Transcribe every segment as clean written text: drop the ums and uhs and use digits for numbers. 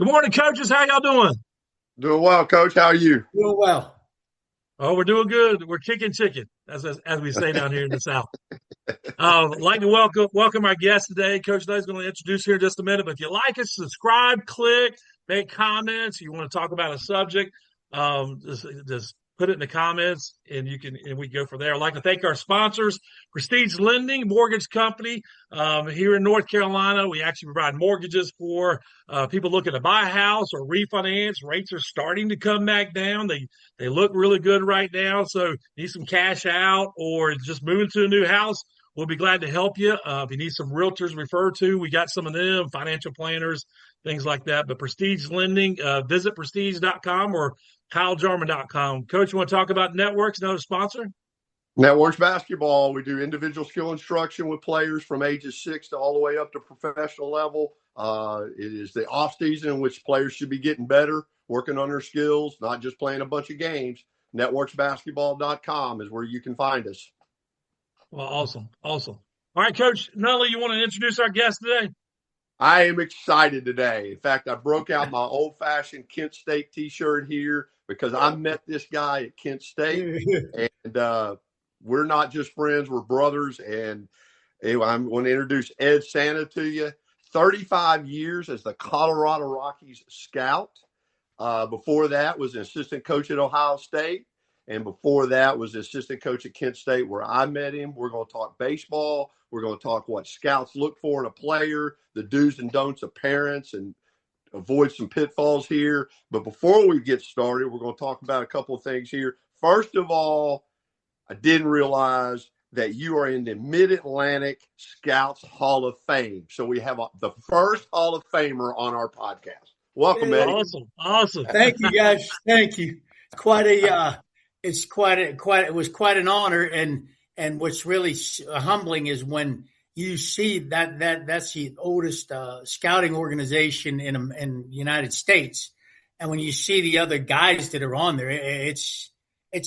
Good morning, coaches. How y'all doing? Doing well, Coach. How are you? Doing well. Oh, we're doing good. We're kicking chicken, as we say down here in the South. Like to welcome our guest today. Coach Day's going to introduce here in just a minute. But if you like us, subscribe, click, make comments. You want to talk about a subject, just put it in the comments, and we can go from there. I'd like to thank our sponsors, Prestige Lending Mortgage Company here in North Carolina. We actually provide mortgages for people looking to buy a house or refinance. Rates are starting to come back down. They look really good right now. So need some cash out or just moving to a new house. We'll be glad to help you. If you need some realtors referred to, we got some of them, financial planners, things like that. But Prestige Lending, visit prestige.com or KyleJarman.com. Coach, you want to talk about Networks, another sponsor? Networks Basketball. We do individual skill instruction with players from ages 6 to all the way up to professional level. It is the off season in which players should be getting better, working on their skills, not just playing a bunch of games. NetworksBasketball.com is where you can find us. Well, awesome. All right, Coach Nunnally, you want to introduce our guest today? I am excited today. In fact, I broke out my old-fashioned Kent State T-shirt here because I met this guy at Kent State, and we're not just friends, we're brothers. And anyway, I'm going to introduce Ed Santa to you. 35 years as the Colorado Rockies scout. Before that was an assistant coach at Ohio State. And before that was the assistant coach at Kent State where I met him. We're going to talk baseball. We're going to talk what scouts look for in a player, the do's and don'ts of parents, and avoid some pitfalls here. But before we get started, we're going to talk about a couple of things here. First of all, I didn't realize that you are in the Mid-Atlantic Scouts Hall of Fame. So we have the first Hall of Famer on our podcast. Welcome, Eddie. Awesome. Thank you, guys. Thank you. It was quite an honor. And what's really humbling is when you see that's the oldest scouting organization in the United States. And when you see the other guys that are on there, it's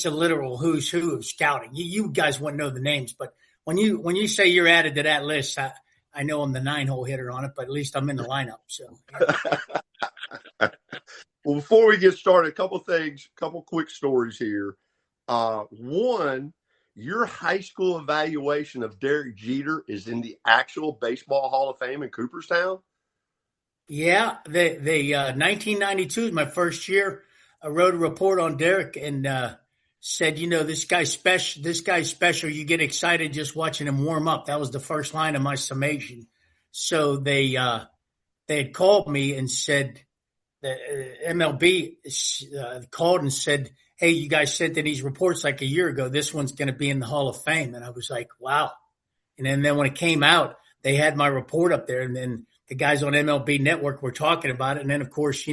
a literal who's who of scouting. You guys wouldn't know the names, but when you say you're added to that list, I know I'm the 9-hole hitter on it, but at least I'm in the lineup. So, Well, before we get started, a couple quick stories here. One, your high school evaluation of Derek Jeter is in the actual Baseball Hall of Fame in Cooperstown. Yeah, the 1992 is my first year. I wrote a report on Derek and said, this guy's special. This guy's special. You get excited just watching him warm up. That was the first line of my summation. So they had called me and said, the MLB called and said, hey, you guys sent in these reports like a year ago. This one's going to be in the Hall of Fame. And I was like, wow. And then when it came out, they had my report up there. And then the guys on MLB Network were talking about it. And then, of course,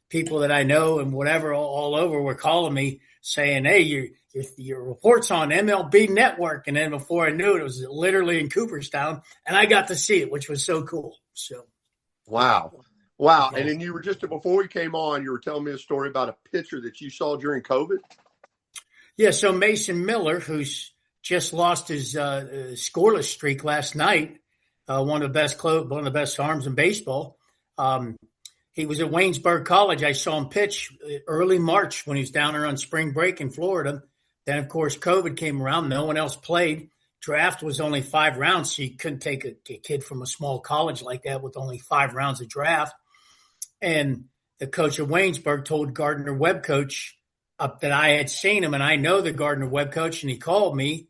people that I know and whatever all over were calling me saying, hey, your report's on MLB Network. And then before I knew it was literally in Cooperstown. And I got to see it, which was so cool. So, Wow. And then you were before we came on, you were telling me a story about a pitcher that you saw during COVID. Yeah. So Mason Miller, who's just lost his scoreless streak last night, one of the best arms in baseball. He was at Waynesburg College. I saw him pitch early March when he was down there on spring break in Florida. Then, of course, COVID came around. No one else played. Draft was only 5 rounds, so you couldn't take a kid from a small college like that with only 5 rounds of draft. And the coach of Waynesburg told Gardner Webb coach that I had seen him, and I know the Gardner Webb coach, and he called me.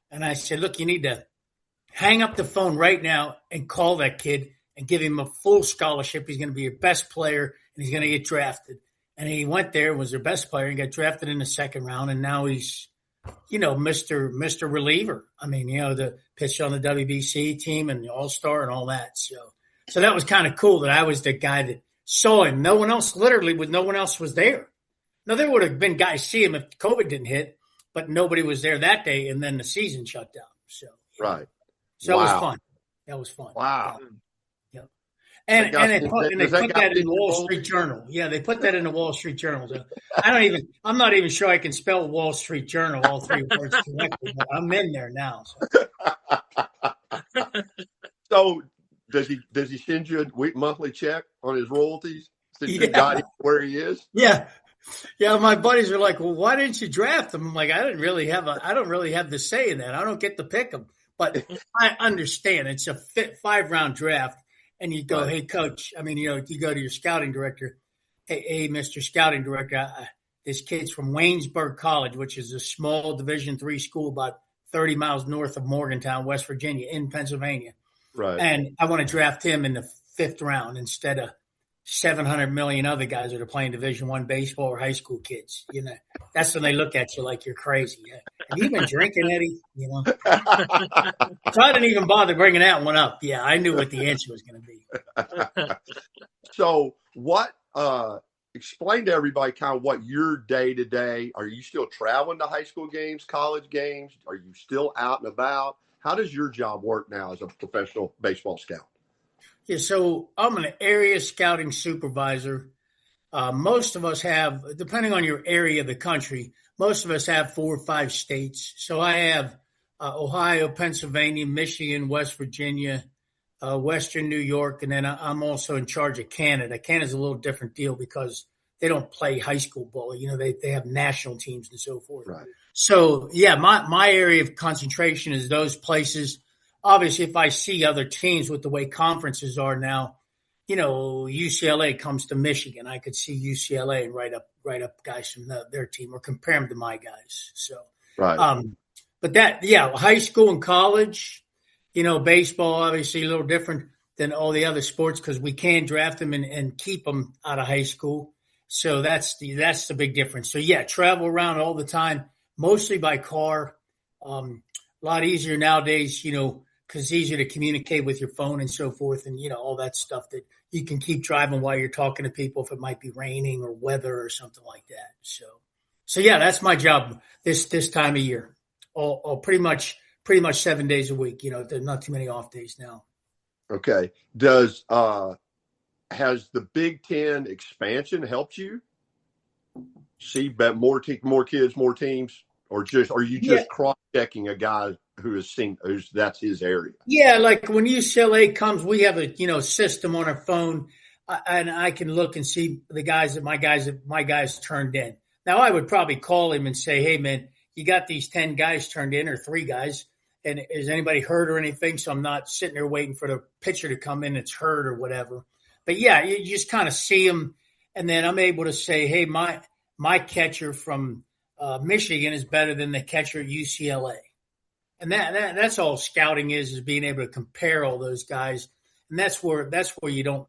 And I said, look, you need to hang up the phone right now and call that kid and give him a full scholarship. He's going to be your best player, and he's going to get drafted. And he went there and was their best player and got drafted in the 2nd round, and now he's Mr. Reliever. I mean, the pitch on the WBC team and the All-Star and all that. So that was kind of cool that I was the guy that saw him. No one else was there. Now, there would have been guys see him if COVID didn't hit, but nobody was there that day, and then the season shut down. So right. So It was fun. That was fun. Wow. Yeah. And they put that in the Wall Street Journal. Yeah, they put that in the Wall Street Journal. So I'm not even sure I can spell Wall Street Journal, all 3 words correctly, but I'm in there now. So does he send you a monthly check on his royalties? since you got him where he is? Yeah. Yeah, my buddies are like, "Well, why didn't you draft him?" I'm like, I don't really have the say in that. I don't get to pick him, but I understand it's a 5-round draft, and you go, Right. "Hey, coach," you go to your scouting director, "Hey, Mr. Scouting Director, this kid's from Waynesburg College, which is a small Division III school about 30 miles north of Morgantown, West Virginia, in Pennsylvania, Right. and I want to draft him in the 5th round instead of 700 million other guys that are playing Division I baseball or high school kids." That's when they look at you like you're crazy. Have you been drinking, Eddie? So I didn't even bother bringing that one up. Yeah, I knew what the answer was going to be. So what, explain to everybody kind of what your day-to-day, are you still traveling to high school games, college games? Are you still out and about? How does your job work now as a professional baseball scout? Yeah, so I'm an area scouting supervisor. Most of us have, depending on your area of the country, most of us have 4 or 5 states. So I have Ohio, Pennsylvania, Michigan, West Virginia, Western New York, and then I'm also in charge of Canada. Canada's a little different deal because they don't play high school ball. They have national teams and so forth. Right. So, yeah, my area of concentration is those places. Obviously, if I see other teams with the way conferences are now, UCLA comes to Michigan, I could see UCLA and write up guys from their team or compare them to my guys. So, right. But high school and college, baseball obviously a little different than all the other sports because we can draft them and keep them out of high school. So that's the big difference. So yeah, travel around all the time, mostly by car. A lot easier nowadays, because it's easier to communicate with your phone and so forth and, all that stuff that you can keep driving while you're talking to people if it might be raining or weather or something like that. So yeah, that's my job this time of year. All pretty much 7 days a week. There's not too many off days now. Okay. Has the Big Ten expansion helped you see more kids, more teams, or are you just cross-checking a guy that's his area? Yeah, like when UCLA comes, we have a system on our phone, and I can look and see the guys that my guys turned in. Now I would probably call him and say, "Hey man, you got these 10 guys turned in or 3 guys, and is anybody hurt or anything?" So I'm not sitting there waiting for the pitcher to come in that's hurt or whatever. But yeah, you just kind of see them, and then I'm able to say, "Hey, my catcher from Michigan is better than the catcher at UCLA." And that's all scouting is being able to compare all those guys. And that's where you don't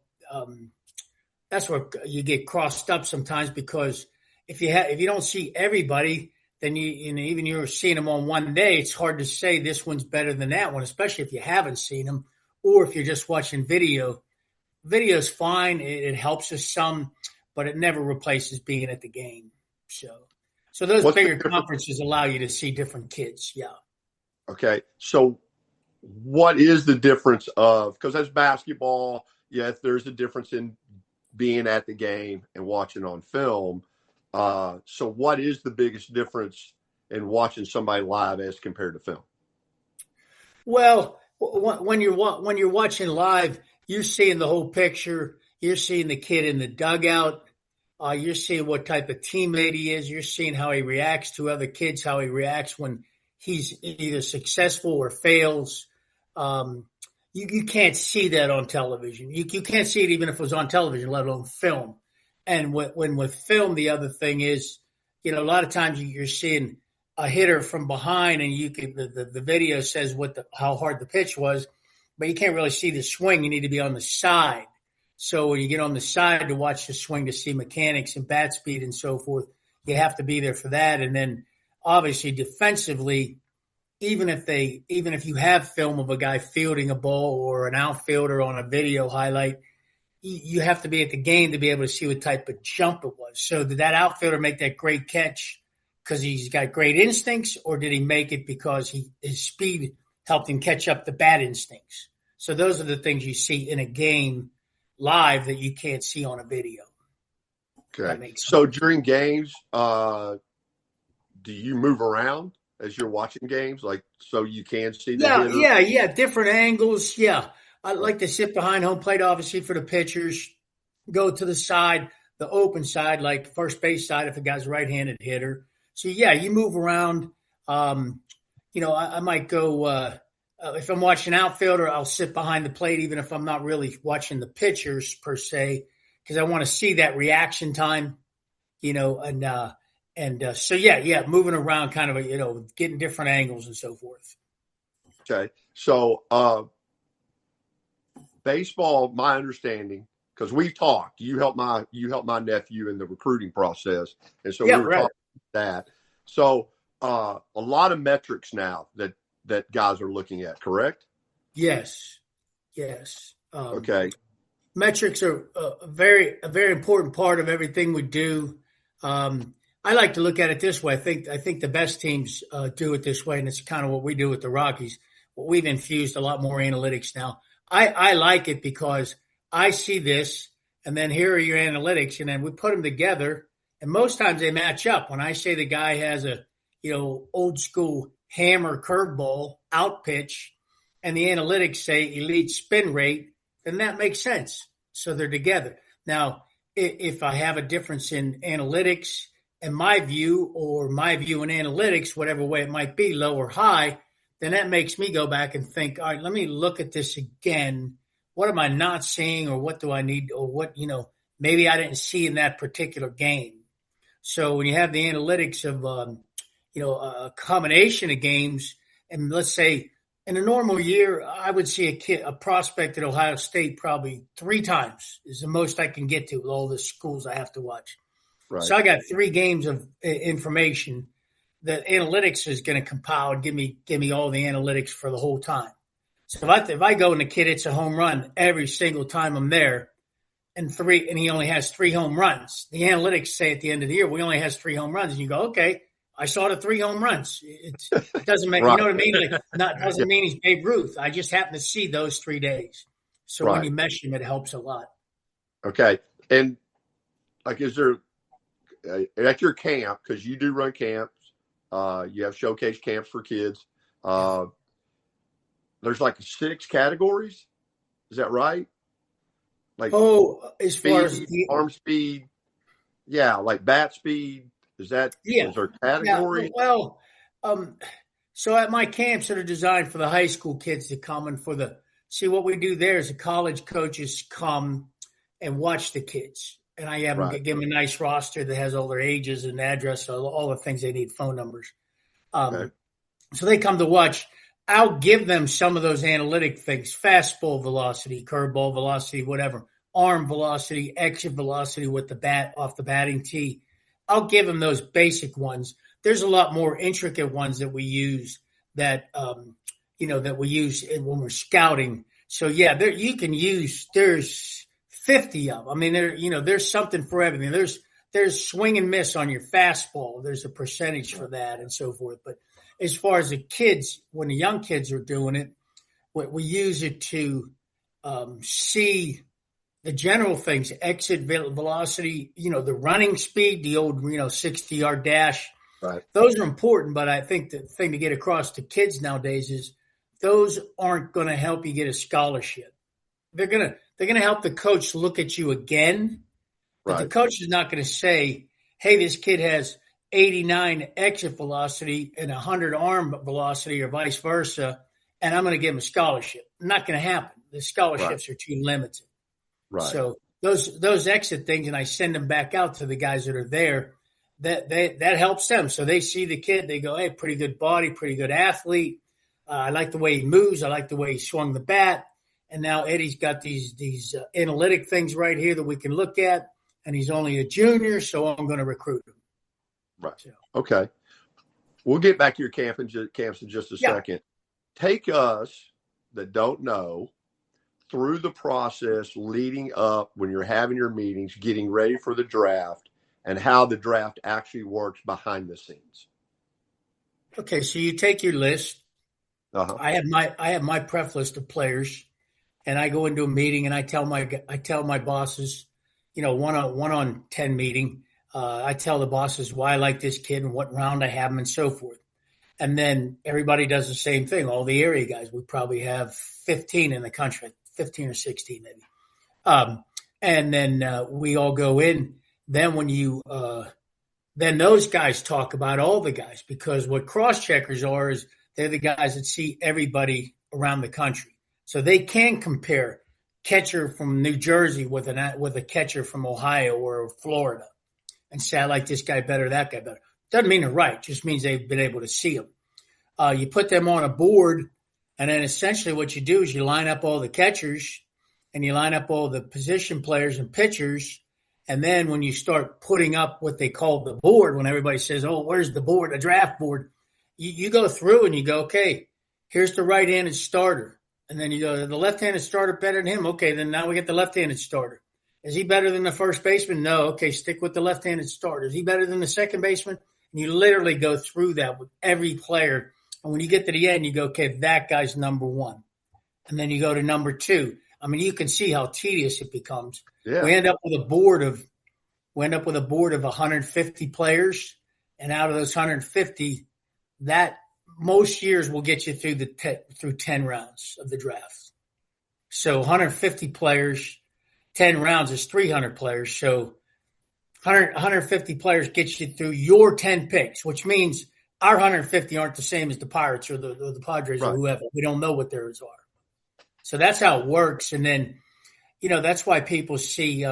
that's where you get crossed up sometimes because if you don't see everybody, then even you're seeing them on one day, it's hard to say this one's better than that one, especially if you haven't seen them or if you're just watching video. Video's fine, it helps us some, but it never replaces being at the game. So those bigger conferences allow you to see different kids. Yeah. Okay. So what is the difference because that's basketball. Yes, there's a difference in being at the game and watching on film. So what is the biggest difference in watching somebody live as compared to film? Well, when you're watching live, you're seeing the whole picture. You're seeing the kid in the dugout. You're seeing what type of teammate he is. You're seeing how he reacts to other kids, how he reacts when he's either successful or fails. You can't see that on television. You can't see it even if it was on television, let alone film. And when with film, the other thing is, a lot of times you're seeing a hitter from behind, and the video says how hard the pitch was, but you can't really see the swing. You need to be on the side. So when you get on the side to watch the swing to see mechanics and bat speed and so forth, you have to be there for that. And then obviously defensively, even if you have film of a guy fielding a ball or an outfielder on a video highlight, you have to be at the game to be able to see what type of jump it was. So did that outfielder make that great catch because he's got great instincts, or did he make it because his speed helped him catch up the bat instincts? So those are the things you see in a game live that you can't see on a video. Okay. So during games, do you move around as you're watching games, so you can see the hitter? Yeah, different angles. Yeah, I like to sit behind home plate, obviously, for the pitchers. go to the side, the open side, like first base side if a guy's a right-handed hitter. So, yeah, you move around. I might go if I'm watching outfielder, I'll sit behind the plate even if I'm not really watching the pitchers per se because I want to see that reaction time, so moving around kind of, getting different angles and so forth. Okay. So baseball, my understanding, because we've talked, you helped my nephew in the recruiting process. And so we were talking about that. So a lot of metrics now that guys are looking at, correct? Yes. Okay. Metrics are a very important part of everything we do. I like to look at it this way. I think the best teams do it this way, and it's kind of what we do with the Rockies. We've infused a lot more analytics now. I like it because I see this, and then here are your analytics, and then we put them together, and most times they match up. When I say the guy has a old school hammer curveball out pitch, and the analytics say elite spin rate, then that makes sense. So they're together. Now, if I have a difference in analytics and my view in analytics, whatever way it might be, low or high, then that makes me go back and think, all right, let me look at this again. What am I not seeing, or what do I need, or what, maybe I didn't see in that particular game. So when you have the analytics of, a combination of games, and let's say in a normal year, I would see a prospect at Ohio State probably 3 times is the most I can get to with all the schools I have to watch. Right. So I got 3 games of information that analytics is going to compile and give me all the analytics for the whole time. So if I go and the kid hits a home run every single time I'm there, and he only has 3 home runs, the analytics say at the end of the year, we only has 3 home runs, and you go, okay, I saw the 3 home runs. It doesn't make, right. You know what I mean? Doesn't mean he's Babe Ruth. I just happen to see those 3 days. So right. When you mesh him, it helps a lot. Okay. And is there at your camp, because you do run camps, you have showcase camps for kids. There's 6 categories. Is that right? As far as arm speed. Yeah. Bat speed. Is there categories? Yeah, so at my camps that are designed for the high school kids to come and see what we do there is the college coaches come and watch the kids. And I have them give them a nice roster that has all their ages and address, all the things they need, phone numbers. So they come to watch. I'll give them some of those analytic things, fastball velocity, curveball velocity, whatever, arm velocity, exit velocity with the bat off the batting tee. I'll give them those basic ones. There's a lot more intricate ones that we use that we use when we're scouting. So yeah, there's 50 of them. I mean, there's something for everything. There's swing and miss on your fastball. There's a percentage for that and so forth. But as far as the kids, when the young kids are doing it, we use it to see the general things, exit velocity, the running speed, the old, 60-yard dash. Right. Those are important, but I think the thing to get across to kids nowadays is those aren't going to help you get a scholarship. They're going to help the coach look at you again. But the coach is not going to say, hey, this kid has 89 exit velocity and 100 arm velocity or vice versa, and I'm going to give him a scholarship. Not going to happen. The scholarships are too limited. Right. So those exit things, and I send them back out to the guys that are there, that helps them. So they see the kid, they go, hey, pretty good body, pretty good athlete. I like the way he moves. I like the way he swung the bat. And now Eddie's got these analytic things right here that we can look at, and he's only a junior, so I'm going to recruit him. Right. So. Okay. We'll get back to your camps in just a second. Take us that don't know through the process leading up when you're having your meetings, getting ready for the draft, and how the draft actually works behind the scenes. Okay, so you take your list. Uh-huh. I have my pref list of players, and I go into a meeting and I tell my bosses, one on 10 meeting. I tell the bosses why I like this kid and what round I have him and so forth. And then everybody does the same thing. All the area guys, we probably have 15 in the country, 15 or 16 maybe. and then we all go in. Then when you then those guys talk about all the guys, because what cross-checkers are is they're the guys that see everybody around the country. So they can compare catcher from New Jersey with a catcher from Ohio or Florida and say, I like this guy better, that guy better. Doesn't mean they're right. Just means they've been able to see them. You put them on a board, and then essentially what you do is you line up all the catchers and you line up all the position players and pitchers. And then when you start putting up what they call the board, when everybody says, oh, where's the board, the draft board, you go through and you go, okay, here's the right-handed starter. And then you go, the left-handed starter better than him. Okay, then now we get the left-handed starter. Is he better than the first baseman? No. Okay, stick with the left-handed starter. Is he better than the second baseman? And you literally go through that with every player. And when you get to the end, you go, okay, that guy's number one. And then you go to number two. I mean, you can see how tedious it becomes. Yeah. We end up with a board of 150 players, and out of those 150, that most years will get you through through 10 rounds of the draft. So 150 players, 10 rounds is 300 players. So 150 players gets you through your 10 picks, which means our 150 aren't the same as the Pirates or the Padres or whoever. We don't know what theirs are. So that's how it works. And then, that's why people see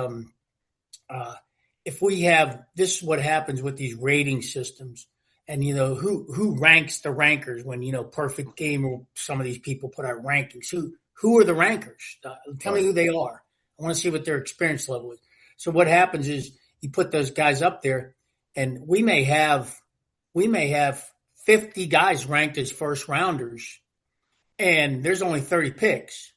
if we have – this is what happens with these rating systems. And, who ranks the rankers when, Perfect Game or some of these people put out rankings. Who are the rankers? Tell me who they are. I want to see what their experience level is. So what happens is you put those guys up there, and we may have 50 guys ranked as first rounders, and there's only 30 picks.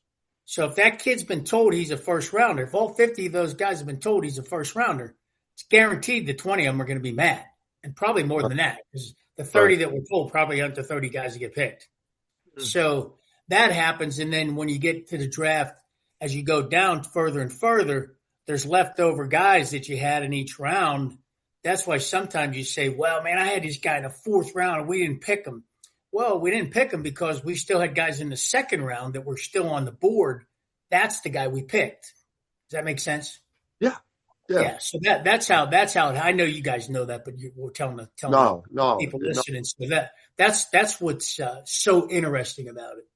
So if that kid's been told he's a first rounder, if all 50 of those guys have been told he's a first rounder, it's guaranteed that 20 of them are going to be mad, and probably more than that, because the 30 that were told probably aren't the 30 guys that get picked. Mm-hmm. So that happens, and then when you get to the draft, as you go down further and further, there's leftover guys that you had in each round. That's why sometimes you say, well, man, I had this guy in the fourth round and we didn't pick him. Well, we didn't pick him because we still had guys in the second round that were still on the board. That's the guy we picked. Does that make sense? Yeah. Yeah. So that's how I know you guys know that, but we're telling people listening. So that's what's so interesting about it.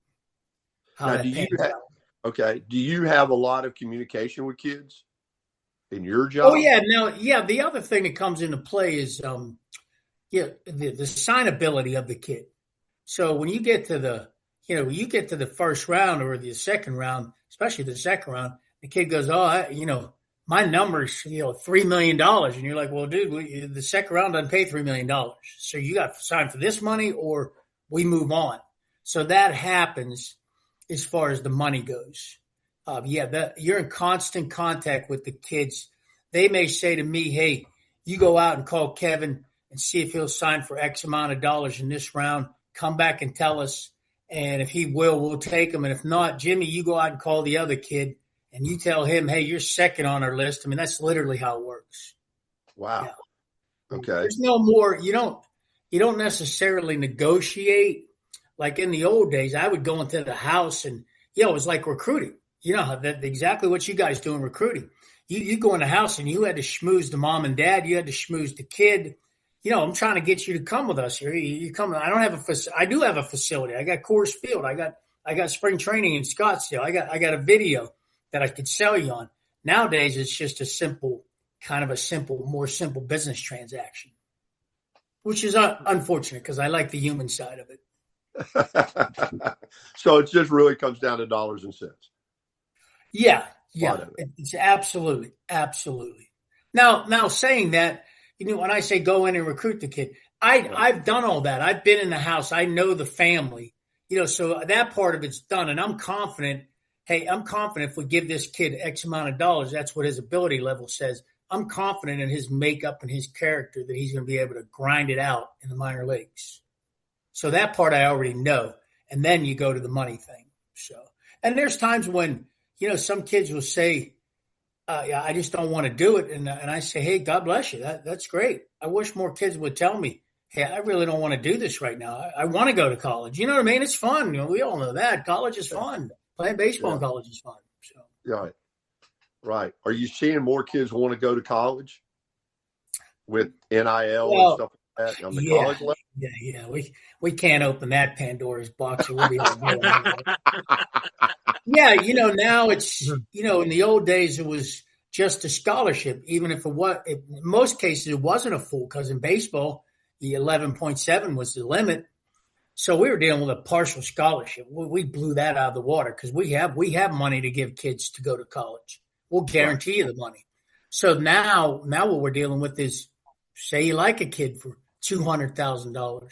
Now, do you have a lot of communication with kids in your job? Oh yeah. The other thing that comes into play is the signability of the kid. So when you get to the first round or the second round, especially the second round, the kid goes, my number's $3 million, and you're like, well, dude, the second round doesn't pay $3 million, so you got to sign for this money or we move on. So that happens as far as the money goes. You're in constant contact with the kids. They may say to me, hey, you go out and call Kevin and see if he'll sign for X amount of dollars in this round. Come back and tell us. And if he will, we'll take him. And if not, Jimmy, you go out and call the other kid and you tell him, hey, you're second on our list. I mean, that's literally how it works. Wow. Yeah. Okay. There's no more. You don't necessarily negotiate. Like in the old days, I would go into the house and, it was like recruiting. That exactly what you guys do in recruiting. You go in the house and you had to schmooze the mom and dad. You had to schmooze the kid. I'm trying to get you to come with us here. You come. I do have a facility. I got Coors Field. I got spring training in Scottsdale. I got a video that I could sell you on. Nowadays, it's just more simple business transaction, which is unfortunate because I like the human side of it. So it just really comes down to dollars and cents. Yeah. It's absolutely. Now saying that, when I say go in and recruit the kid, I've done all that. I've been in the house. I know the family, so that part of it's done. And I'm confident. Hey, if we give this kid X amount of dollars, that's what his ability level says. I'm confident in his makeup and his character that he's going to be able to grind it out in the minor leagues. So that part I already know. And then you go to the money thing. So, and there's times when, some kids will say, I just don't want to do it. And I say, hey, God bless you. That's great. I wish more kids would tell me, hey, I really don't want to do this right now. I want to go to college. You know what I mean? It's fun. We all know that. College is fun. Playing baseball in college is fun. So. Right. Right. Are you seeing more kids want to go to college with NIL and stuff like that on the college level? Yeah. We can't open that Pandora's box. Or we'll be yeah, now it's, in the old days it was just a scholarship, even if in most cases it wasn't a full, because in baseball, the 11.7 was the limit. So we were dealing with a partial scholarship. We blew that out of the water because we have money to give kids to go to college. We'll guarantee you the money. So now what we're dealing with is, say you like a kid for $200,000.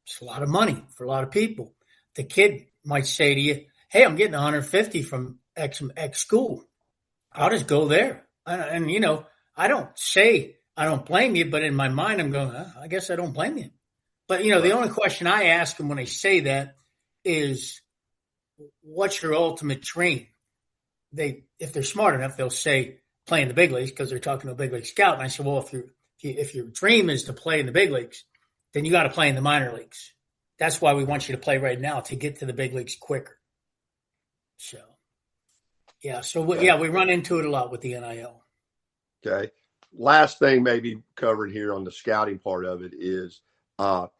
It's a lot of money for a lot of people. The kid might say to you, hey, I'm getting 150 from X school. I'll just go there. And I don't say I don't blame you, but in my mind, I'm going, I guess I don't blame you. But, the only question I ask them when they say that is, what's your ultimate dream? If they're smart enough, they'll say play in the big leagues because they're talking to a big league scout. And I said, well, if your dream is to play in the big leagues, then you got to play in the minor leagues. That's why we want you to play right now, to get to the big leagues quicker. So, we run into it a lot with the NIL. Okay. Last thing maybe covered here on the scouting part of it is,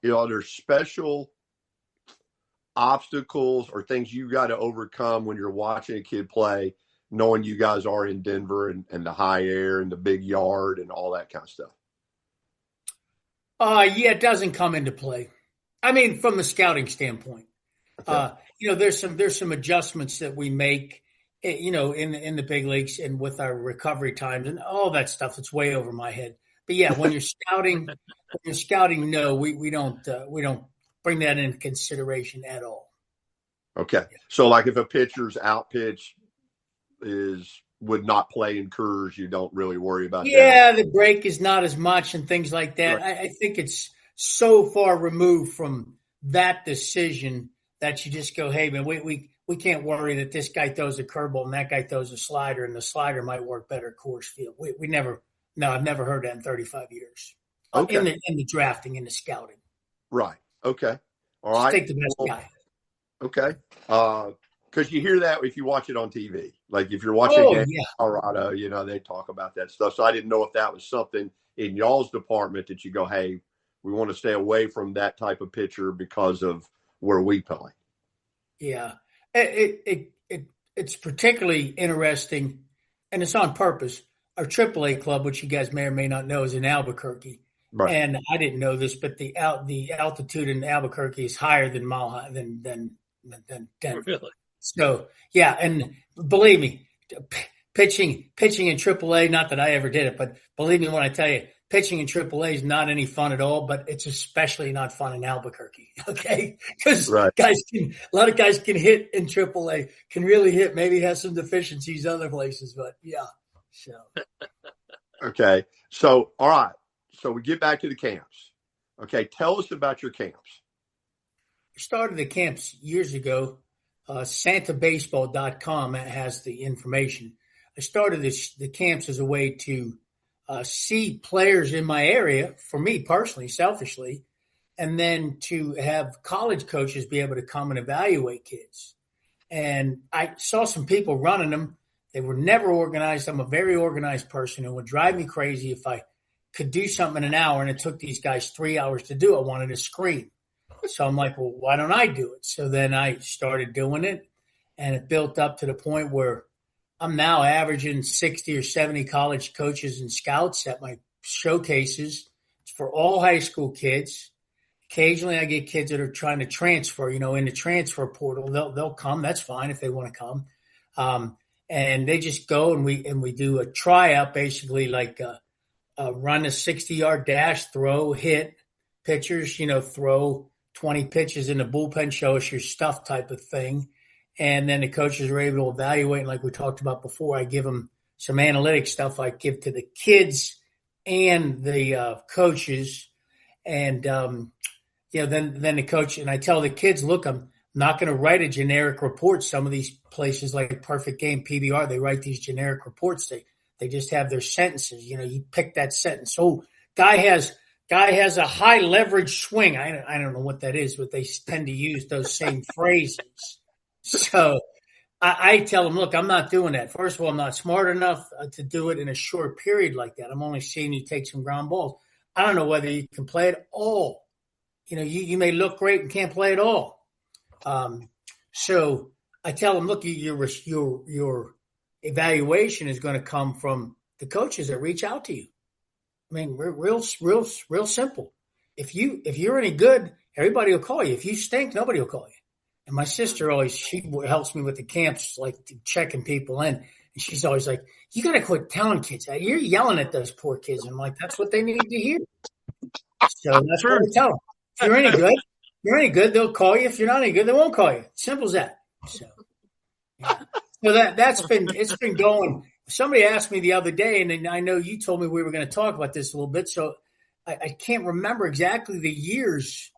there's special obstacles or things you got to overcome when you're watching a kid play, knowing you guys are in Denver and the high air and the big yard and all that kind of stuff. It doesn't come into play. I mean, from the scouting standpoint, okay. There's some adjustments that we make, in the big leagues and with our recovery times and all that stuff. It's way over my head. But yeah, when you're scouting, no, we don't bring that into consideration at all. Okay. Yeah. So like if a pitcher's out pitch would not play in Coors, you don't really worry about that. Yeah, the break is not as much and things like that. Right. I think it's so far removed from that decision that you just go, hey man, we can't worry that this guy throws a curveball and that guy throws a slider and the slider might work better at Coors Field. I've never heard that in 35 years. Okay. In the drafting, in the scouting. Right. Okay. All right. Just take the best guy. Okay. Because you hear that if you watch it on TV. Like if you're watching in Colorado, they talk about that stuff. So I didn't know if that was something in y'all's department that you go, hey, we want to stay away from that type of pitcher because of where we play. Yeah. It's particularly interesting, and it's on purpose. Our AAA club, which you guys may or may not know, is in Albuquerque. Right. And I didn't know this, but the altitude in Albuquerque is higher than than Denver. Really? So yeah, and believe me, pitching in AAA. Not that I ever did it, but believe me when I tell you, pitching in AAA is not any fun at all. But it's especially not fun in Albuquerque. Okay, because a lot of guys can hit in AAA, can really hit. Maybe has some deficiencies other places, but yeah. So. Okay. So, all right. So we get back to the camps. Okay. Tell us about your camps. We started the camps years ago. SantaBaseball.com has the information. I started the camps as a way to see players in my area, for me personally, selfishly, and then to have college coaches be able to come and evaluate kids. And I saw some people running them. They were never organized. I'm a very organized person. It would drive me crazy if I could do something in an hour and it took these guys 3 hours to do. I wanted to scream. So I'm like, well, why don't I do it? So then I started doing it, and it built up to the point where I'm now averaging 60 or 70 college coaches and scouts at my showcases. It's for all high school kids. Occasionally I get kids that are trying to transfer, in the transfer portal. They'll come. That's fine if they want to come. And they just go and we do a tryout, basically like run a 60-yard dash, throw, hit, pitchers, throw 20 pitches in the bullpen, show us your stuff type of thing. And then the coaches are able to evaluate. Like we talked about before, I give them some analytic stuff I give to the kids and the coaches. And, then the coach, and I tell the kids, look, I'm not going to write a generic report. Some of these places like Perfect Game, PBR, they write these generic reports. They just have their sentences. You pick that sentence. Oh, guy has a high leverage swing. I don't know what that is, but they tend to use those same phrases. So I tell them, look, I'm not doing that. First of all, I'm not smart enough to do it in a short period like that. I'm only seeing you take some ground balls. I don't know whether you can play at all. You may look great and can't play at all. So I tell them, look, your evaluation is going to come from the coaches that reach out to you. I mean, we're real simple. If you're any good, everybody will call you. If you stink, nobody will call you. And my sister she helps me with the camps, like checking people in. And she's always like, you got to quit telling kids that. You're yelling at those poor kids. I'm like, that's what they need to hear. So that's what I tell them. If you're any good, they'll call you. If you're not any good, they won't call you. Simple as that. So, yeah. So it's been going. Somebody asked me the other day, and then I know you told me we were going to talk about this a little bit. So I can't remember exactly the years.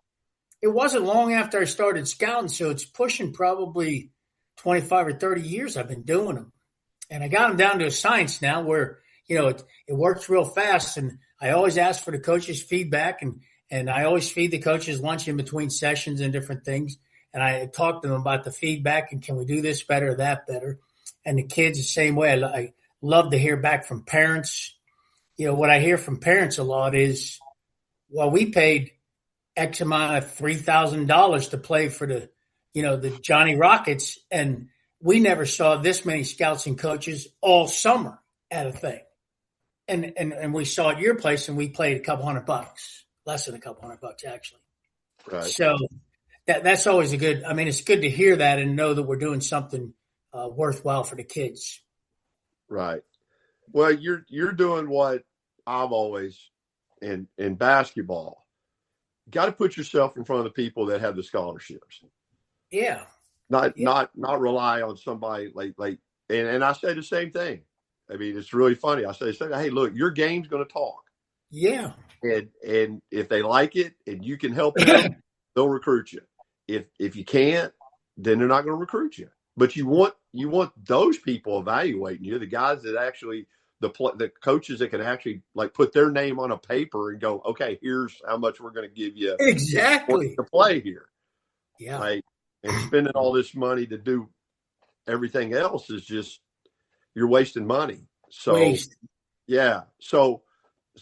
It wasn't long after I started scouting, so it's pushing probably 25 or 30 years I've been doing them. And I got them down to a science now where, it works real fast. And I always ask for the coaches' feedback, and I always feed the coaches lunch in between sessions and different things. And I talk to them about the feedback and can we do this better or that better? And the kids the same way. I love to hear back from parents. What I hear from parents a lot is, well, we paid X amount of $3,000 to play for the Johnny Rockets, and we never saw this many scouts and coaches all summer at a thing. And we saw at your place, and we played a couple $100, less than a couple $100 actually. Right. So that's always it's good to hear that and know that we're doing something worthwhile for the kids. Right. Well, you're doing what I've always in basketball. Got to put yourself in front of the people that have the scholarships. Yeah. Not rely on somebody like and I say the same thing. I mean, it's really funny. I say, hey, look, your game's going to talk. Yeah. And if they like it and you can help them, they'll recruit you. If you can't, then they're not going to recruit you. But you want those people evaluating you, the guys that actually the coaches that can actually like put their name on a paper and go, okay, here's how much we're going to give you exactly to play here. Yeah. Like, and spending all this money to do everything else is just, you're wasting money. So yeah. So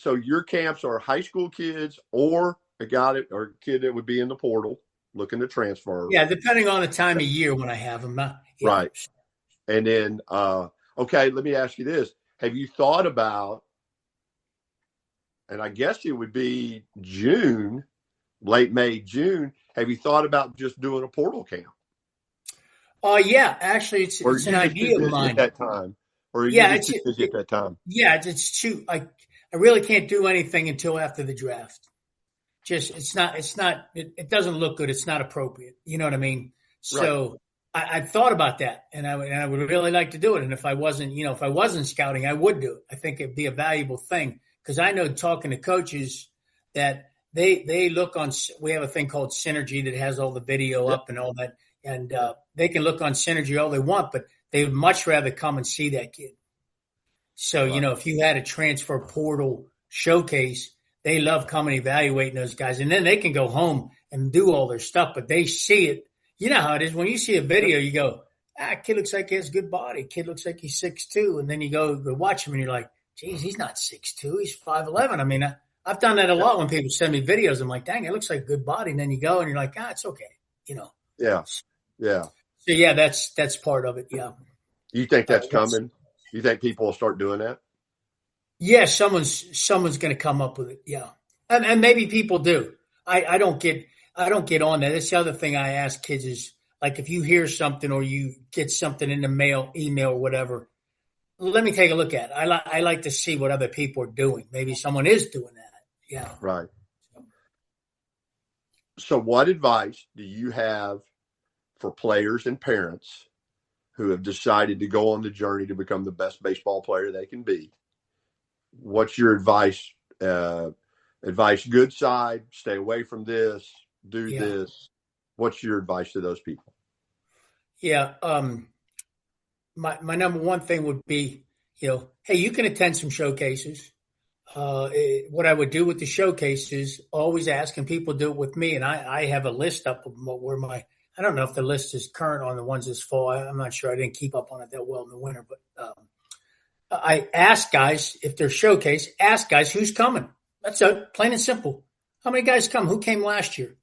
your camps are high school kids or a kid that would be in the portal looking to transfer. Yeah. Depending on the time of year when I have them. Yeah. Right. And then, okay, let me ask you this. Have you thought about, and I guess it would be June, late May, June. Have you thought about just doing a portal camp? Yeah, actually, it's an idea of mine. At that time, or it's too busy at that time. Yeah, it's too. I really can't do anything until after the draft. It doesn't look good. It's not appropriate. You know what I mean? So. Right. I thought about that, and I would really like to do it. And if I wasn't scouting, I would do it. I think it'd be a valuable thing because I know talking to coaches that they look on. We have a thing called Synergy that has all the video up and all that, and they can look on Synergy all they want, but they would much rather come and see that kid. So if you had a transfer portal showcase, they love coming evaluating those guys, and then they can go home and do all their stuff, but they see it. You know how it is. When you see a video, you go, kid looks like he has a good body. Kid looks like he's 6'2". And then you go watch him and you're like, geez, he's not 6'2". He's 5'11". I mean, I've done that a lot when people send me videos. I'm like, dang, it looks like a good body. And then you go and you're like, it's okay. Yeah. Yeah. So, yeah, that's part of it. Yeah. You think that's coming? You think people will start doing that? Yeah, someone's going to come up with it. Yeah. And maybe people do. I don't get on that. That's the other thing I ask kids is, like, if you hear something or you get something in the mail, email, or whatever, let me take a look at it. I like to see what other people are doing. Maybe someone is doing that. Yeah. Right. So what advice do you have for players and parents who have decided to go on the journey to become the best baseball player they can be? What's your advice? Advice, good side, stay away from this, do this. What's your advice to those people? Yeah. My number one thing would be, hey, you can attend some showcases. What I would do with the showcases, always ask, and people do it with me. And I have a list up of where I don't know if the list is current on the ones this fall. I'm not sure. I didn't keep up on it that well in the winter, but I asked guys if they're showcase. Ask guys who's coming. That's it, plain and simple. How many guys come? Who came last year?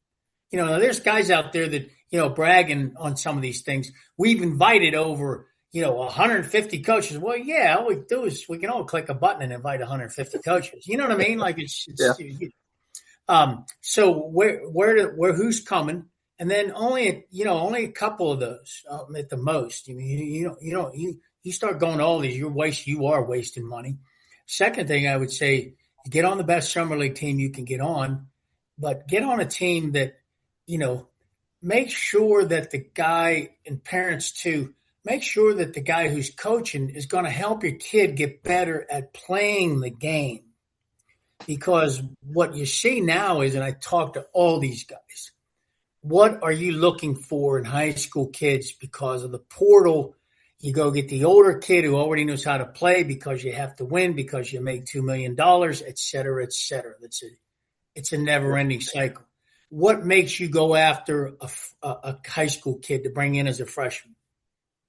There's guys out there that bragging on some of these things. We've invited over 150 coaches. Well, yeah, all we do is we can all click a button and invite 150 coaches. You know what I mean? Like so where who's coming? And then only a couple of those at the most. You start going to all these, you are wasting money. Second thing I would say, get on the best summer league team you can get on, but get on a team that, make sure that the guy, and parents too, make sure that the guy who's coaching is going to help your kid get better at playing the game. Because what you see now is, and I talk to all these guys, what are you looking for in high school kids because of the portal? You go get the older kid who already knows how to play because you have to win, because you make $2 million, et cetera, et cetera. It's a never-ending cycle. What makes you go after a high school kid to bring in as a freshman?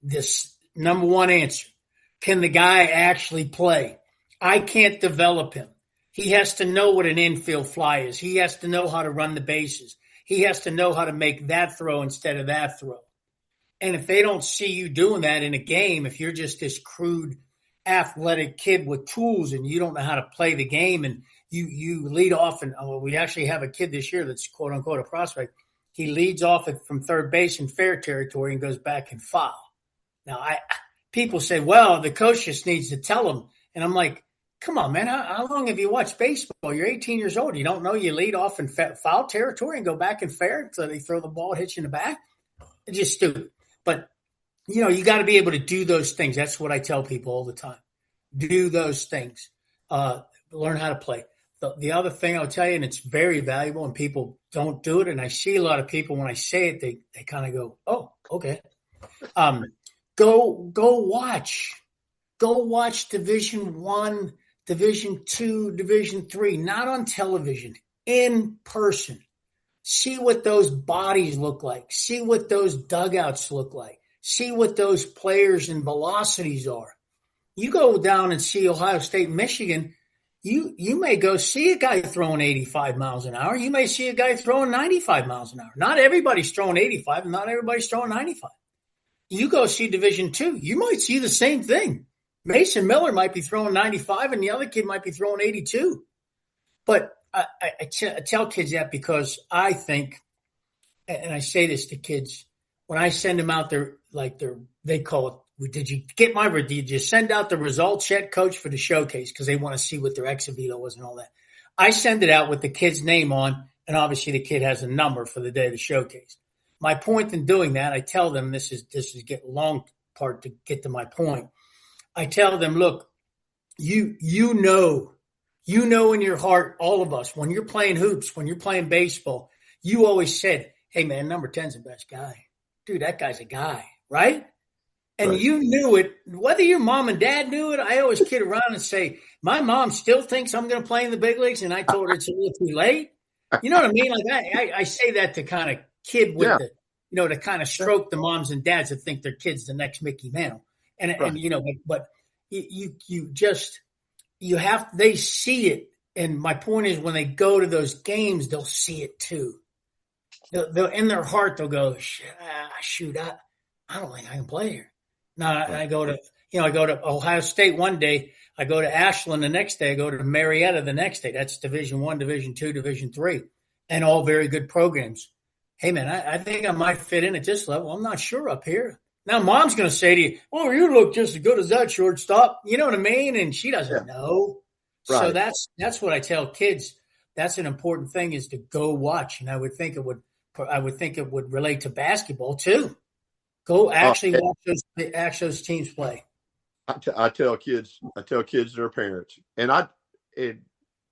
This number one answer. Can the guy actually play? I can't develop him. He has to know what an infield fly is. He has to know how to run the bases. He has to know how to make that throw instead of that throw. And if they don't see you doing that in a game, if you're just this crude athletic kid with tools and you don't know how to play the game, and you lead off, and we actually have a kid this year that's quote unquote a prospect. He leads off from third base in fair territory and goes back and foul. Now, people say, well, the coach just needs to tell him. And I'm like, come on, man, how long have you watched baseball? You're 18 years old. You don't know you lead off in foul territory and go back in fair so they throw the ball, hit you in the back? It's just stupid. But, you got to be able to do those things. That's what I tell people all the time. Do those things. Learn how to play. The other thing I'll tell you, and it's very valuable, and people don't do it, and I see a lot of people when I say it, they kind of go, oh, okay. Go watch. Go watch Division I, Division II, Division III, not on television, in person. See what those bodies look like. See what those dugouts look like. See what those players and velocities are. You go down and see Ohio State, Michigan, you may go see a guy throwing 85 miles an hour. You may see a guy throwing 95 miles an hour. Not everybody's throwing 85 and not everybody's throwing 95. You go see Division II, you might see the same thing. Mason Miller might be throwing 95 and the other kid might be throwing 82. But I tell kids that because I think, and I say this to kids, when I send them out there, they call it, did you send out the results yet, coach, for the showcase? Because they want to see what their exit velo was and all that. I send it out with the kid's name on, and obviously the kid has a number for the day of the showcase. My point in doing that, I tell them, this is get long part to get to my point. I tell them, look, you know in your heart, all of us, when you're playing hoops, when you're playing baseball, you always said, hey, man, number 10's the best guy. Dude, that guy's a guy, right? And you knew it. Whether your mom and dad knew it, I always kid around and say, my mom still thinks I'm going to play in the big leagues, and I told her it's a little too late. You know what I mean? Like I say that to kind of kid with to kind of stroke the moms and dads that think their kid's the next Mickey Mantle. But they see it. And my point is, when they go to those games, they'll see it too. They'll in their heart, they'll go, shoot, I don't think I can play here. Now I go to Ohio State one day. I go to Ashland the next day. I go to Marietta the next day. That's Division I, Division II, Division III, and all very good programs. Hey, man, I think I might fit in at this level. I'm not sure up here. Now, mom's going to say to you, oh, you look just as good as that shortstop. You know what I mean? And she doesn't know. Right. So that's what I tell kids. That's an important thing, is to go watch. And I would think it would relate to basketball too. Go actually watch those teams play. I tell kids their parents, and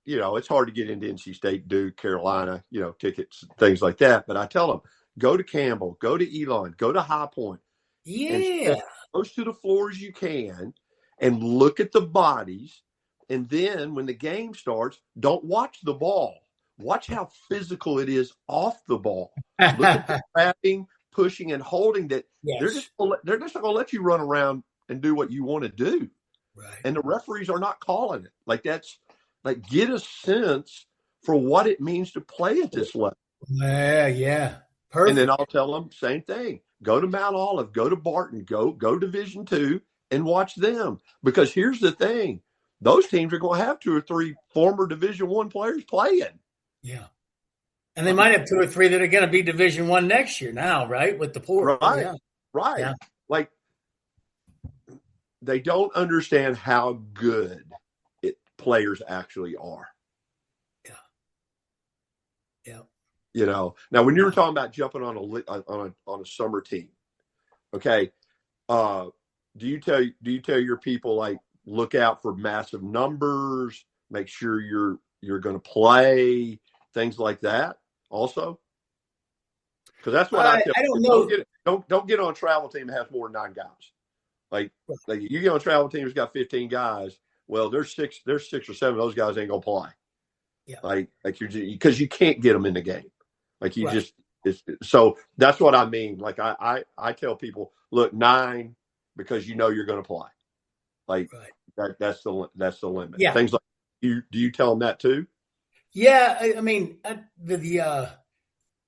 it's hard to get into NC State, Duke, Carolina, tickets, things like that. But I tell them, go to Campbell, go to Elon, go to High Point. Yeah. Close to the floor as you can and look at the bodies. And then when the game starts, don't watch the ball. Watch how physical it is off the ball. Look at the grabbing, pushing and holding that they're just not going to let you run around and do what you want to do. Right. And the referees are not calling it. Like, that's like, get a sense for what it means to play at this level. Yeah. Perfect. And then I'll tell them same thing. Go to Mount Olive, go to Barton, go Division II and watch them. Because here's the thing. Those teams are going to have 2 or 3 former Division I players playing. Yeah. And they might have 2 or 3 that are going to be Division I next year now, right? With the port. Right. Yeah. Right. Yeah. Like, they don't understand how good players actually are. Yeah. You know, now when you were talking about jumping on a summer team, okay, do you tell your people, like, look out for massive numbers, make sure you're going to play, things like that also? Because that's what I tell. I don't know. Don't get on a travel team that has more than 9 guys. Like you get on a travel team that's got 15 guys. Well, there's 6 or 7 of those guys ain't gonna play. Yeah. Like because you can't get them in the game. Like you Right. so that's what I mean. Like I tell people, look, 9 because you know you're going to play. Like that's the limit. Yeah. Things like do you tell them that too? Yeah, I mean, a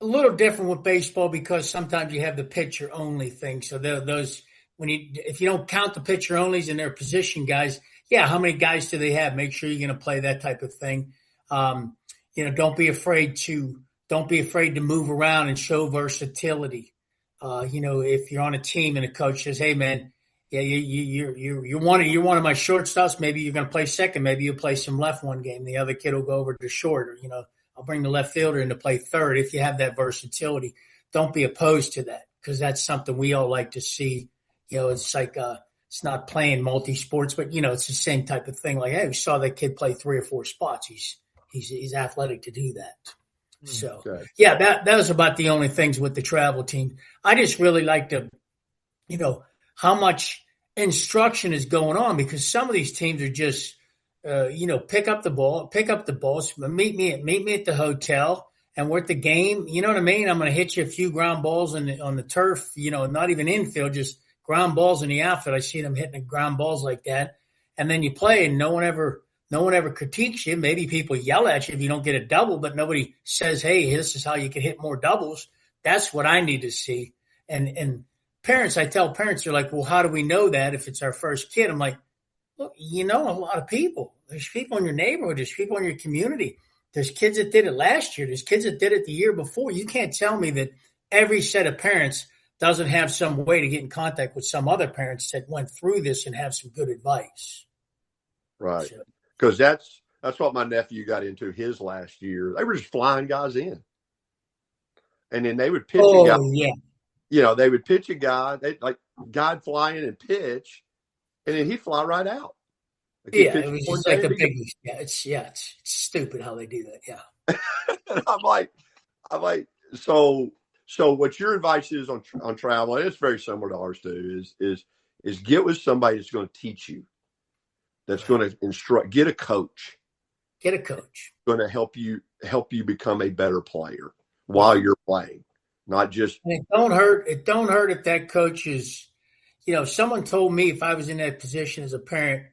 little different with baseball because sometimes you have the pitcher only thing. So those if you don't count the pitcher onlys and their position guys, how many guys do they have? Make sure you're going to play that type of thing. Don't be afraid to move around and show versatility. If you're on a team and a coach says, "Hey, man, you're one of my shortstops. Maybe you're going to play second. Maybe you'll play some left one game. The other kid will go over to short, or I'll bring the left fielder in to play third." If you have that versatility, don't be opposed to that because that's something we all like to see. It's like it's not playing multi-sports, but it's the same type of thing. Like, hey, we saw that kid play 3 or 4 spots. He's athletic to do that. So, that was about the only things with the travel team. I just really like to, how much instruction is going on because some of these teams are just, pick up the balls, meet me at the hotel, and we're at the game. You know what I mean? I'm going to hit you a few ground balls on the turf, not even infield, just ground balls in the outfield. I see them hitting the ground balls like that. And then you play and no one ever critiques you. Maybe people yell at you if you don't get a double, but nobody says, "Hey, this is how you can hit more doubles." That's what I need to see. And parents, I tell parents, they're like, "Well, how do we know that if it's our first kid?" I'm like, "Look, a lot of people. There's people in your neighborhood. There's people in your community. There's kids that did it last year. There's kids that did it the year before. You can't tell me that every set of parents doesn't have some way to get in contact with some other parents that went through this and have some good advice." Right. Because that's what my nephew got into his last year. They were just flying guys in. And then they would pitch a guy. Yeah. They would pitch a guy. Guy'd fly in and pitch, and then he'd fly right out. It was just like the biggies. It's stupid how they do that. Yeah. And I'm like, so what your advice is on travel, and it's very similar to ours too, is get with somebody that's going to teach you, that's going to instruct. Get a coach. Going to help you become a better player while you're playing, not just. And it don't hurt if that coach is, if someone told me if I was in that position as a parent,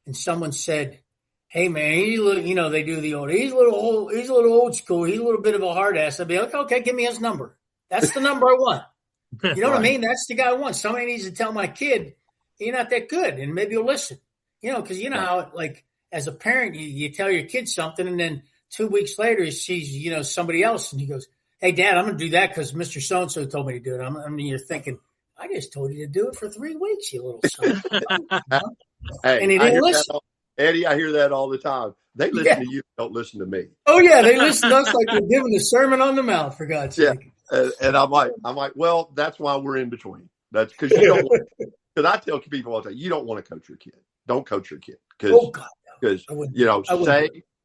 and someone said, "Hey man, he's a little, they do the old, he's a little old school, he's a little bit of a hard ass," I'd be like, "Okay, give me his number. That's the number I want." You know what I mean? That's the guy I want. Somebody needs to tell my kid, "You're not that good," and maybe he'll listen. Because how, like, as a parent, you tell your kid something, and then 2 weeks later he sees, somebody else, and he goes, "Hey, Dad, I'm going to do that because Mr. So-and-so told me to do it." You're thinking, "I just told you to do it for 3 weeks, you little son." Hey, and he didn't listen. Eddie, I hear that all the time. They listen to you, don't listen to me. Oh yeah, they listen to us like we're giving a sermon on the mount, for God's sake. And I'm like, well, that's why we're in between. That's because you don't. Because I tell people all the time, you don't want to coach your kid. Don't coach your kid because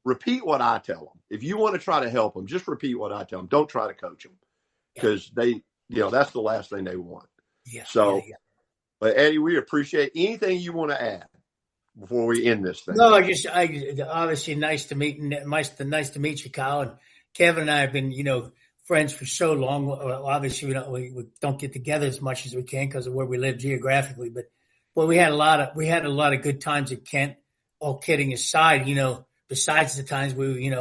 repeat what I tell them. If you want to try to help them, just repeat what I tell them. Don't try to coach them because they, that's the last thing they want. Yeah. So, but Eddie, we appreciate anything you want to add before we end this thing. No, obviously nice to meet you, Kyle. And Kevin and I have been, friends for so long. Well, obviously, we don't get together as much as we can because of where we live geographically. But we had a lot of good times at Kent. All kidding aside, besides the times we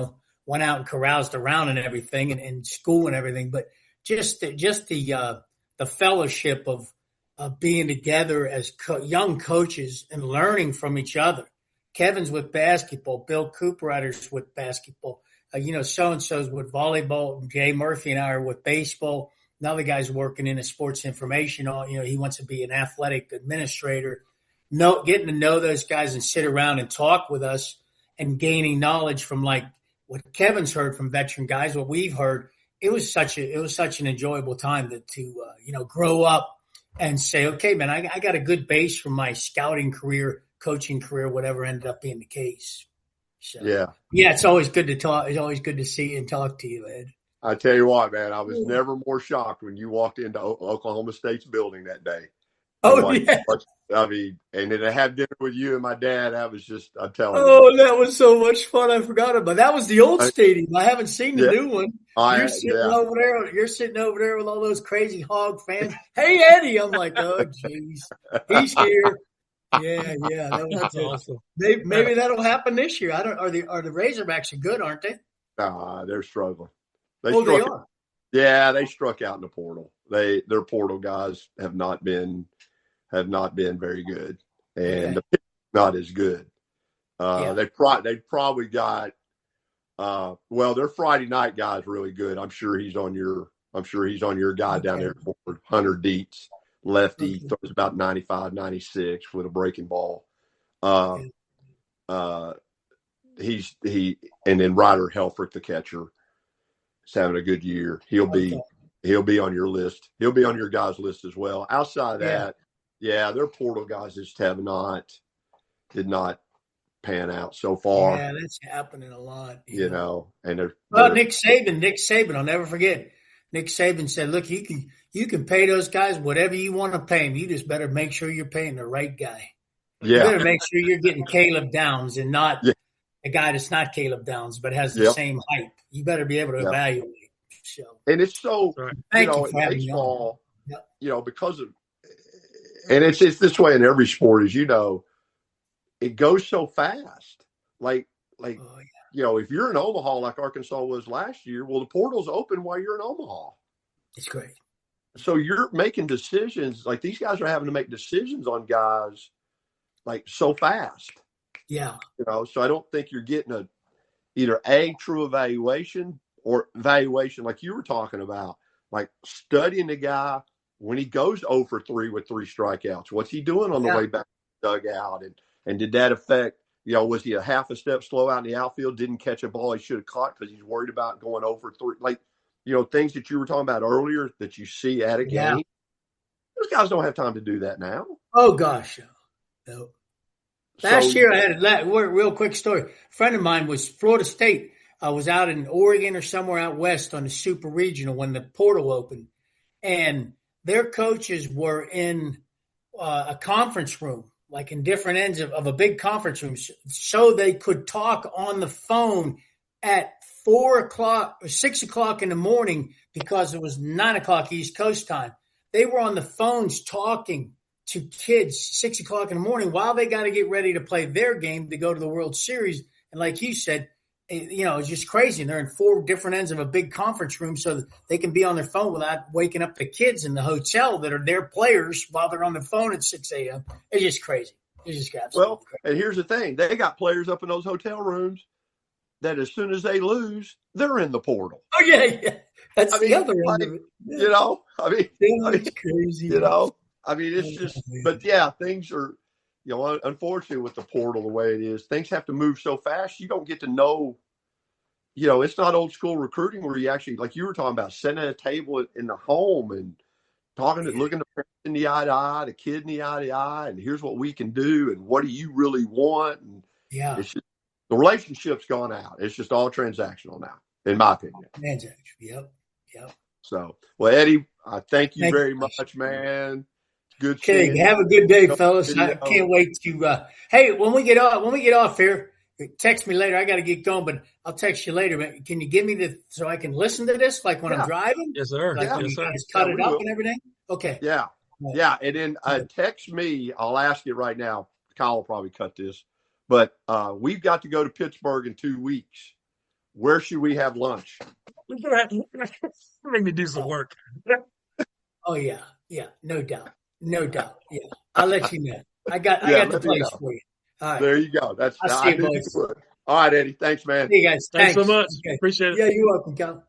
went out and caroused around and everything, and school and everything, but just the fellowship of being together as young coaches and learning from each other. Kevin's with basketball, Bill Cooperrider's with basketball. So-and-so's with volleyball. Jay Murphy and I are with baseball. Another guy's working in a sports information. He wants to be an athletic administrator. Getting to know those guys and sit around and talk with us and gaining knowledge from like what Kevin's heard from veteran guys, what we've heard. It was such an enjoyable time to grow up and say, okay, man, I got a good base from my scouting career, coaching career, whatever ended up being the case. So, yeah, it's always good to talk. It's always good to see and talk to you, Ed. I tell you what, man, I was never more shocked when you walked into Oklahoma State's building that day. Yeah. I mean, and then to have dinner with you and my dad, that was just, I'm telling you. Oh, that was so much fun. I forgot about that. Was the old stadium. I haven't seen the new one. You're sitting over there with all those crazy Hog fans. Hey, Eddie. I'm like, oh, jeez. He's here. Yeah. That's awesome. Maybe that'll happen this year. Are the Razorbacks are good, aren't they? They're struggling. They are. Yeah, they struck out in the portal. Their portal guys have not been very good, and the pick not as good. They probably got their Friday night guy is really good. I'm sure he's on your guy down there for Hunter Dietz, lefty, throws about 95, 96 with a breaking ball. And then Ryder Helfrich, the catcher, is having a good year. He'll be on your list. He'll be on your guys' list as well. Outside of that, their portal guys just did not pan out so far. Yeah, that's happening a lot. And Nick Saban, I'll never forget. Nick Saban said, "Look, you can pay those guys whatever you want to pay them. You just better make sure you're paying the right guy. You better make sure you're getting Caleb Downs and not a guy that's not Caleb Downs but has the same hype. You better be able to evaluate." So, and it's so thank you for having baseball, because of, and it's this way in every sport, as you know, it goes so fast. Like if you're in Omaha like Arkansas was last year, well, the portal's open while you're in Omaha. It's great. So you're making decisions. Like these guys are having to make decisions on guys like so fast. Yeah. So I don't think you're getting either a true evaluation or evaluation like you were talking about, like studying the guy when he goes 0 for 3 with 3 strikeouts. What's he doing on the way back to the dugout? And did that affect, was he a half a step slow out in the outfield, didn't catch a ball he should have caught because he's worried about going 0 for 3? Like, things that you were talking about earlier that you see at a game. Those guys don't have time to do that now. Oh, gosh. No. Last year, I had a real quick story. A friend of mine was Florida State. I was out in Oregon or somewhere out west on the Super Regional when the portal opened. And their coaches were in a conference room, like in different ends of a big conference room, so they could talk on the phone at 4 o'clock or 6 o'clock in the morning because it was 9 o'clock East Coast time. They were on the phones talking to kids 6 o'clock in the morning while they got to get ready to play their game to go to the World Series. And like you said, it's just crazy. And they're in 4 different ends of a big conference room so that they can be on their phone without waking up the kids in the hotel that are their players while they're on the phone at 6 a.m. It's just crazy. It's just absolutely crazy. And here's the thing. They got players up in those hotel rooms that as soon as they lose, they're in the portal. Oh, yeah. That's the other end of it. It's crazy. It's just – but, things are – unfortunately with the portal the way it is, things have to move so fast. You don't get to know, it's not old school recruiting where you actually, like you were talking about, sitting at a table in the home and talking and looking the parents in the eye to eye, the kid in the eye to eye, and here's what we can do and what do you really want? And it's just, the relationship's gone out. It's just all transactional now, in my opinion. Transaction. Yep. So, well, Eddie, I thank you very much, man. Good. Okay, have a good day, fellas. I can't wait to. Hey, when we get off here, Text me later. I got to get going, but I'll text you later. Can you give me so I can listen to this, like when I'm driving? Yes, sir. Like when Yes, you sir. guys cut it up and everything? Okay. Yeah. Yeah. And then text me. I'll ask you right now. Kyle will probably cut this. But we've got to go to Pittsburgh in 2 weeks. Where should we have lunch? Make me do some work. Oh, yeah. Yeah. No doubt. No doubt. Yeah. I'll let you know. I got the place for you. All right. There you go. I'll see you, boys. All right, Eddie. Thanks, man. See you guys. Thanks so much. Okay. Appreciate it. Yeah, you're welcome, Cal.